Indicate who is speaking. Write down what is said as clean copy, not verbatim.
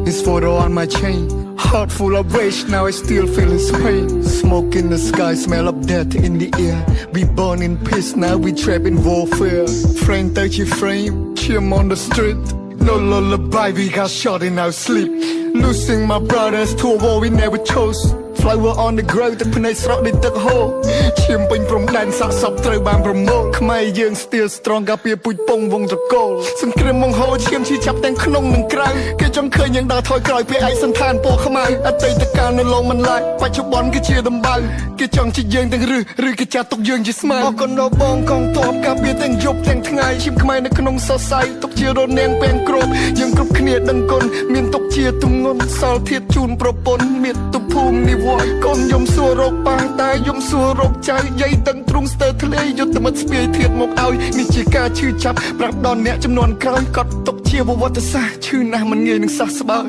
Speaker 1: His photo on my chain, heart full of rage, now I still feel his pain. Smoke in the sky, smell of death in the air. We born in peace, now we trapped in warfare. Frame 30 frame, chim on the street. No lullaby, we got shot in our sleep. Losing my brothers to a war we never chose. Flower on the ground ទឹកភ្នែកស្រក់ដូចទឹកហូរឈាមពេញព្រំដែនសាកសពត្រូវបានប្រមូលខ្មែរយើង still strong ការពារពូជពងវងត្រកូលសង្គ្រាមបង្ហូរឈាមឈឺចាប់ទាំងក្នុងនិងក្រៅគេចង់ឃើញយើងដើរថយក្រោយពេលឯកសន្តានពណ៌ខ្មៅអតីតកាលនៅឡងមិនឡាយបច្ចុប្បន្នគឺជាដំបៅគេចង់ជាយើងទាំងឬគេចាត់ទុកយើងជាស្មៅអរគុណដល់បងកងទ័ពការពារទាំងយប់ទាំងថ្ងៃឈាមខ្មែរនៅក្នុងសរសៃទុកជារនាងពេនគ្របយើងគ្រប់គ្នាដឹងគុណមានទុកជាទម្ងន់សល់ធាតជូនប្រពន្ធមានទុភូមិនិវត្តន៍កូនយំសួររកប៉ាតែយំសួររកចៅយាយដឹងទ្រង់ស្ទើរធ្លាយយុទ្ធមិត្តស្ពាយធាតមកឲ្យនេះជាការឈឺចាប់ប្រាប់ដល់អ្នកចំនួនក្រោយកត់ទុកជាប្រវត្តិសាស្ត្រឈឺណាស់មិនងាយនឹងសះស្បើយ